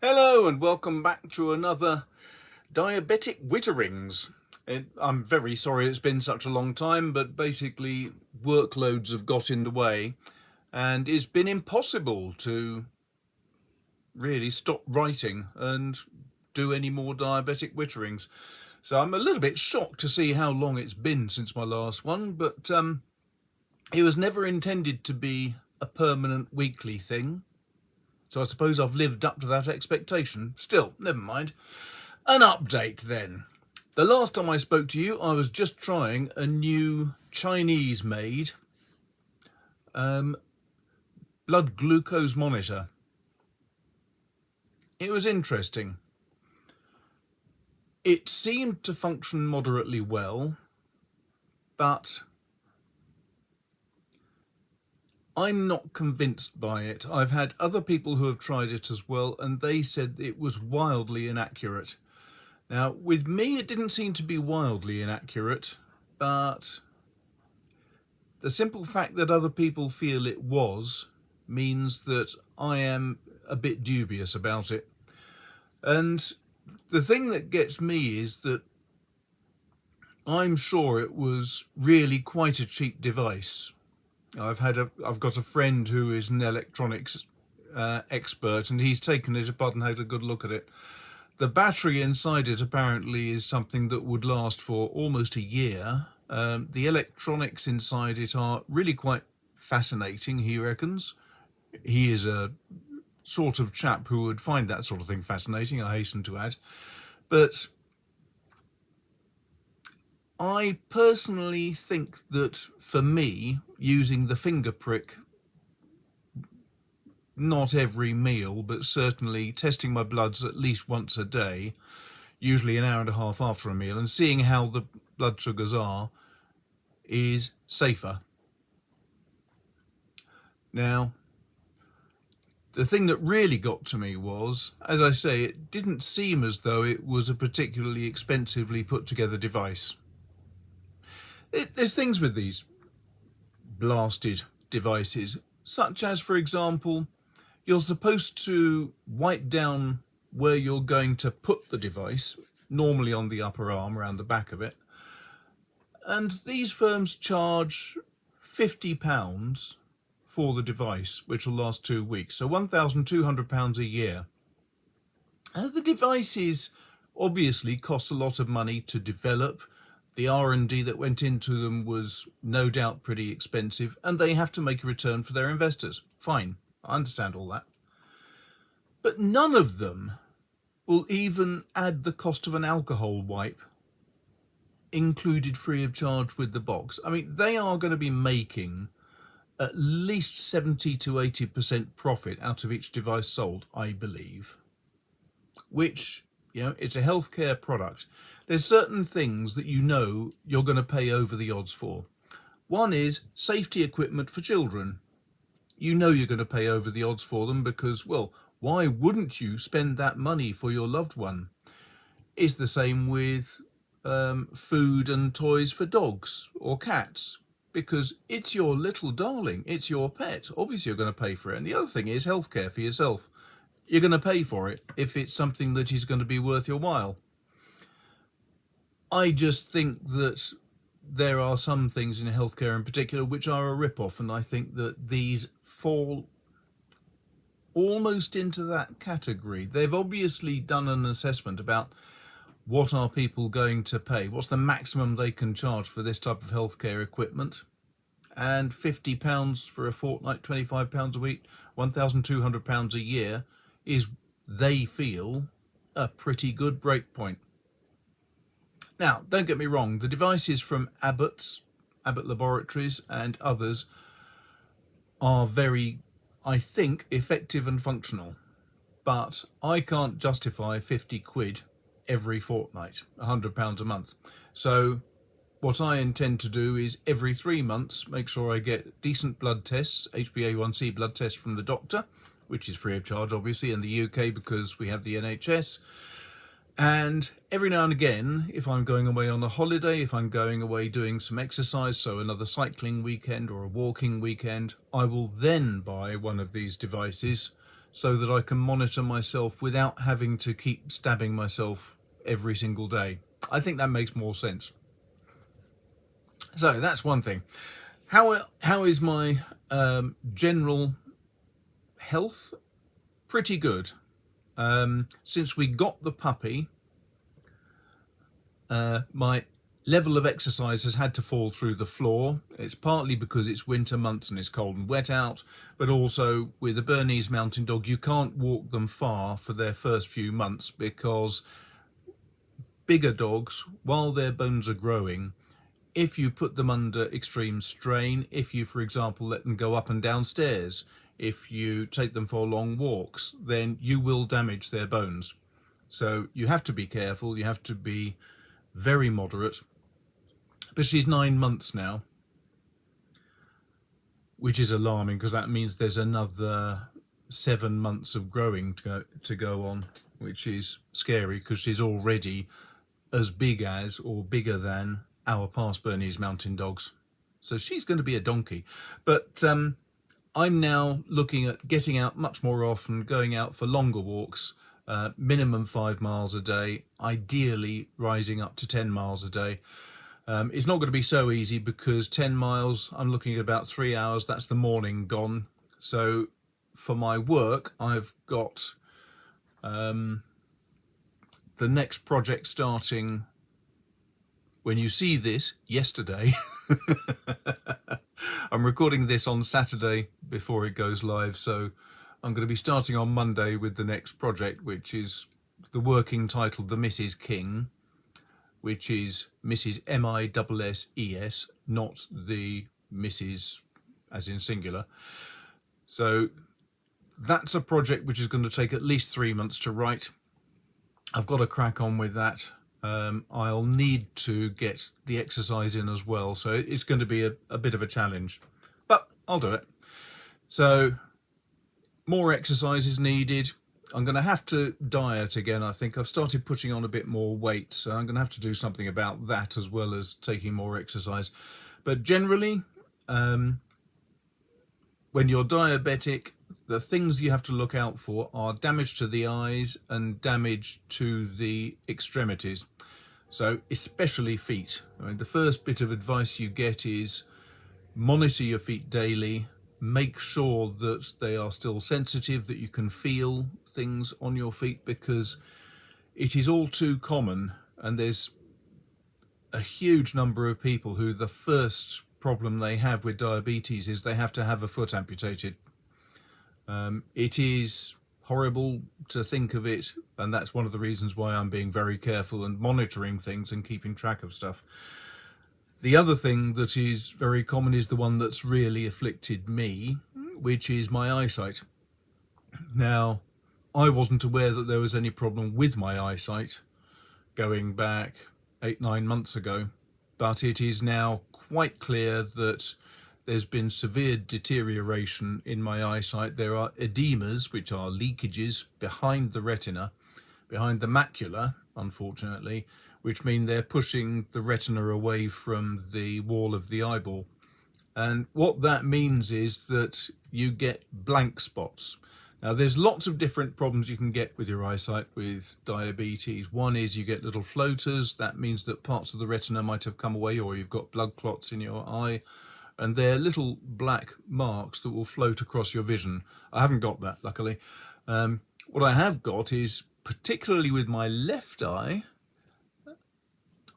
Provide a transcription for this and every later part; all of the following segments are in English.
Hello and welcome back to another Diabetic Witterings. I'm very sorry it's been such a long time, but basically workloads have got in the way and it's been impossible to really stop writing and do any more Diabetic Witterings. So I'm a little bit shocked to see how long it's been since my last one, but it was never intended to be a permanent weekly thing. So I suppose I've lived up to that expectation. Still, never mind. An update then. The last time I spoke to you, I was just trying a new Chinese-made blood glucose monitor. It was interesting. It seemed to function moderately well, but I'm not convinced by it. I've had other people who have tried it as well, and they said it was wildly inaccurate. Now, with me, it didn't seem to be wildly inaccurate, but the simple fact that other people feel it was means that I am a bit dubious about it. And the thing that gets me is that I'm sure it was really quite a cheap device. I've got a friend who is an electronics expert, and he's taken it apart and had a good look at it. The battery inside it apparently is something that would last for almost a year. The electronics inside it are really quite fascinating, he reckons. He is a sort of chap who would find that sort of thing fascinating, I hasten to add. But I personally think that for me, using the finger prick, not every meal, but certainly testing my bloods at least once a day, usually an hour and a half after a meal, and seeing how the blood sugars are, is safer. Now, the thing that really got to me was, as I say, it didn't seem as though it was a particularly expensively put together device. There's things with these blasted devices, such as, for example, you're supposed to wipe down where you're going to put the device, normally on the upper arm, around the back of it. And these firms charge £50 for the device, which will last 2 weeks, so £1,200 a year. And the devices obviously cost a lot of money to develop. The R&D that went into them was no doubt pretty expensive, and they have to make a return for their investors. Fine, I understand all that. But none of them will even add the cost of an alcohol wipe included free of charge with the box. I mean, they are going to be making at least 70 to 80% profit out of each device sold, I believe, which, you know, it's a healthcare product. There's certain things that you know you're going to pay over the odds for. One is safety equipment for children. You know you're going to pay over the odds for them because, well, why wouldn't you spend that money for your loved one? It's the same with food and toys for dogs or cats, because it's your little darling, it's your pet. Obviously you're going to pay for it. And the other thing is healthcare for yourself. You're going to pay for it if it's something that is going to be worth your while. I just think that there are some things in healthcare in particular which are a rip-off, and I think that these fall almost into that category. They've obviously done an assessment about what are people going to pay, what's the maximum they can charge for this type of healthcare equipment, and £50 for a fortnight, £25 a week, £1,200 a year is, they feel, a pretty good break point. Now, don't get me wrong, the devices from Abbott Laboratories and others are very, I think, effective and functional, but I can't justify 50 quid every fortnight, £100 a month. So what I intend to do is every 3 months make sure I get decent blood tests, HbA1c blood tests from the doctor, which is free of charge obviously in the UK because we have the NHS. And every now and again, if I'm going away on a holiday, if I'm going away doing some exercise, so another cycling weekend or a walking weekend, I will then buy one of these devices so that I can monitor myself without having to keep stabbing myself every single day. I think that makes more sense. So that's one thing. How is my general health? Pretty good. Since we got the puppy, my level of exercise has had to fall through the floor. It's partly because it's winter months and it's cold and wet out, but also with a Bernese Mountain Dog, you can't walk them far for their first few months, because bigger dogs, while their bones are growing, if you put them under extreme strain, if you, for example, let them go up and down stairs, if you take them for long walks, then you will damage their bones. So you have to be careful, you have to be very moderate. But she's 9 months now, which is alarming, because that means there's another 7 months of growing to go on, which is scary, because she's already as big as or bigger than our past Bernese Mountain Dogs. So she's going to be a donkey. But I'm now looking at getting out much more often, going out for longer walks, minimum 5 miles a day, ideally rising up to 10 miles a day. It's not going to be so easy, because 10 miles, I'm looking at about 3 hours. That's the morning gone. So for my work, I've got the next project starting when you see this, yesterday. I'm recording this on Saturday before it goes live, so I'm going to be starting on Monday with the next project, which is the working title, The Mrs. King, which is Mrs. MISSES, not the Mrs. as in singular. So that's a project which is going to take at least 3 months to write. I've got to crack on with that. I'll need to get the exercise in as well, so it's going to be a bit of a challenge, but I'll do it. So more exercise is needed. I'm going to have to diet again. I think I've started putting on a bit more weight, so I'm going to have to do something about that as well as taking more exercise. But generally, when you're diabetic, the things you have to look out for are damage to the eyes and damage to the extremities. So especially feet. I mean, the first bit of advice you get is monitor your feet daily. Make sure that they are still sensitive, that you can feel things on your feet, because it is all too common, and there's a huge number of people who the first problem they have with diabetes is they have to have a foot amputated. It is horrible to think of it, and that's one of the reasons why I'm being very careful and monitoring things and keeping track of stuff. The other thing that is very common is the one that's really afflicted me, which is my eyesight. Now, I wasn't aware that there was any problem with my eyesight going back 8-9 months ago, but it is now quite clear that there's been severe deterioration in my eyesight. There are edemas, which are leakages behind the retina, behind the macula, unfortunately, which mean they're pushing the retina away from the wall of the eyeball. And what that means is that you get blank spots. Now, there's lots of different problems you can get with your eyesight with diabetes. One is you get little floaters. That means that parts of the retina might have come away, or you've got blood clots in your eye, and they're little black marks that will float across your vision. I haven't got that, luckily. What I have got is, particularly with my left eye,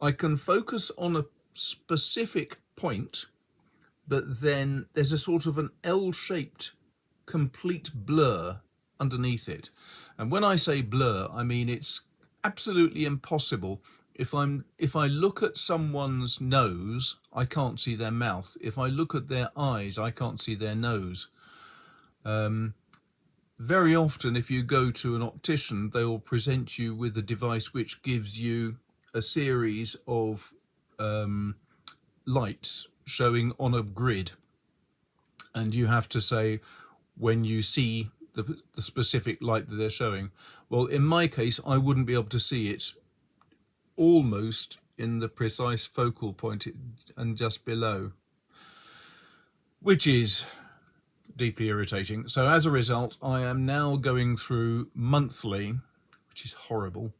I can focus on a specific point, but then there's a sort of an L-shaped complete blur underneath it. And when I say blur, I mean it's absolutely impossible. If I look at someone's nose, I can't see their mouth. If I look at their eyes, I can't see their nose. Very often, if you go to an optician, they will present you with a device which gives you a series of lights showing on a grid, and you have to say when you see the specific light that they're showing. Well, in my case, I wouldn't be able to see it almost in the precise focal point and just below, which is deeply irritating. So as a result, I am now going through monthly, which is horrible,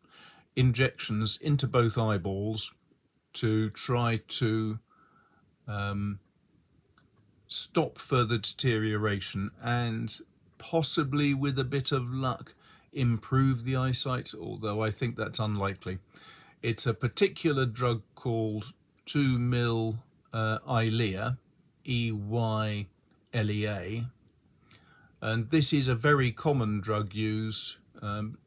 injections into both eyeballs to try to stop further deterioration and possibly, with a bit of luck, improve the eyesight, although I think that's unlikely. It's a particular drug called 2-mil Eylea, EYLEA, and this is a very common drug used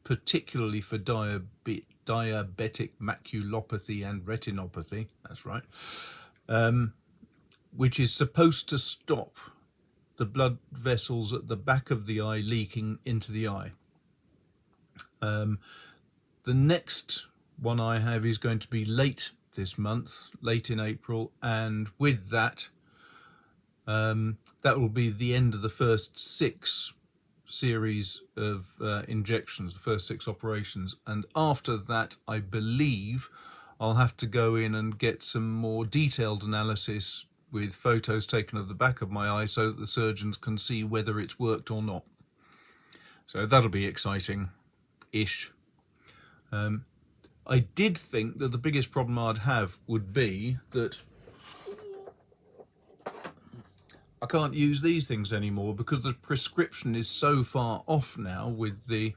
particularly for diabetic maculopathy and retinopathy, that's right, which is supposed to stop the blood vessels at the back of the eye leaking into the eye. The next one I have is going to be late this month, late in April, and with that, that will be the end of the first 6 series of injections, the first 6 operations, and after that I believe I'll have to go in and get some more detailed analysis with photos taken of the back of my eye so that the surgeons can see whether it's worked or not. So that'll be exciting-ish. I did think that the biggest problem I'd have would be that I can't use these things anymore because the prescription is so far off now with the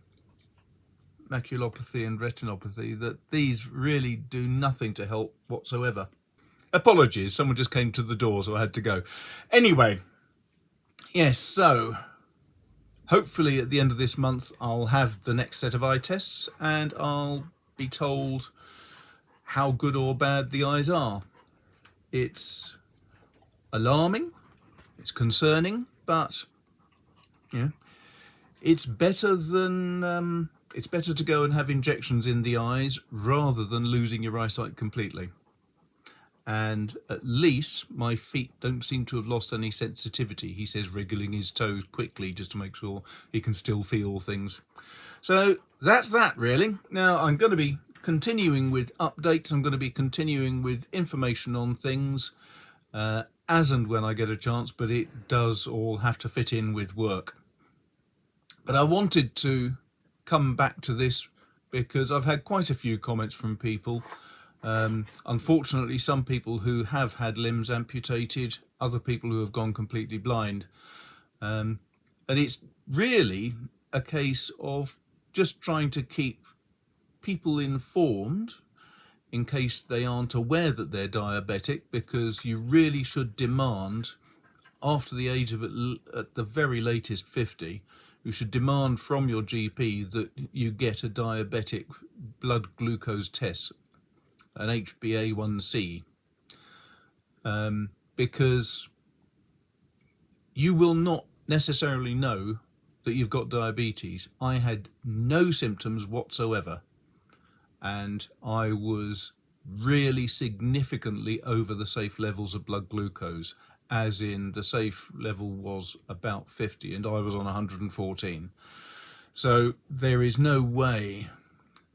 maculopathy and retinopathy that these really do nothing to help whatsoever. Apologies, someone just came to the door, so I had to go. Anyway, yes, so hopefully at the end of this month I'll have the next set of eye tests and I'll be told how good or bad the eyes are. It's alarming, it's concerning, but yeah, it's better than it's better to go and have injections in the eyes rather than losing your eyesight completely. And at least my feet don't seem to have lost any sensitivity. He says, wriggling his toes quickly just to make sure he can still feel things. So that's that, really. Now I'm going to be continuing with updates. I'm going to be continuing with information on things as and when I get a chance, but it does all have to fit in with work. But I wanted to come back to this because I've had quite a few comments from people. Unfortunately, some people who have had limbs amputated, other people who have gone completely blind. And it's really a case of just trying to keep people informed in case they aren't aware that they're diabetic, because you really should demand, after the age of at the very latest 50, you should demand from your GP that you get a diabetic blood glucose test, an HbA1c, because you will not necessarily know that you've got diabetes. I had no symptoms whatsoever, and I was really significantly over the safe levels of blood glucose, as in the safe level was about 50 and I was on 114. So there is no way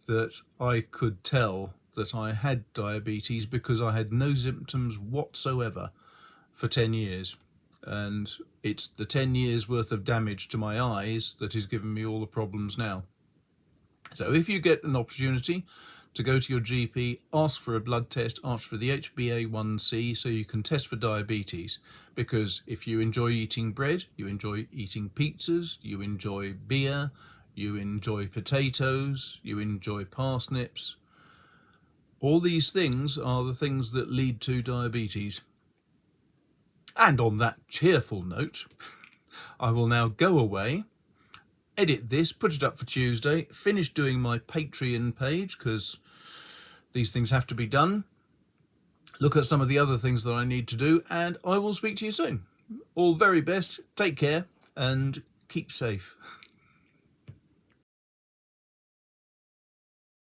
that I could tell that I had diabetes because I had no symptoms whatsoever for 10 years. And it's the 10 years worth of damage to my eyes that is giving me all the problems now. So if you get an opportunity to go to your GP, ask for a blood test, ask for the HbA1c so you can test for diabetes. Because if you enjoy eating bread, you enjoy eating pizzas, you enjoy beer, you enjoy potatoes, you enjoy parsnips, all these things are the things that lead to diabetes. And on that cheerful note, I will now go away, edit this, put it up for Tuesday, finish doing my Patreon page because these things have to be done, look at some of the other things that I need to do, and I will speak to you soon. All very best, take care and keep safe.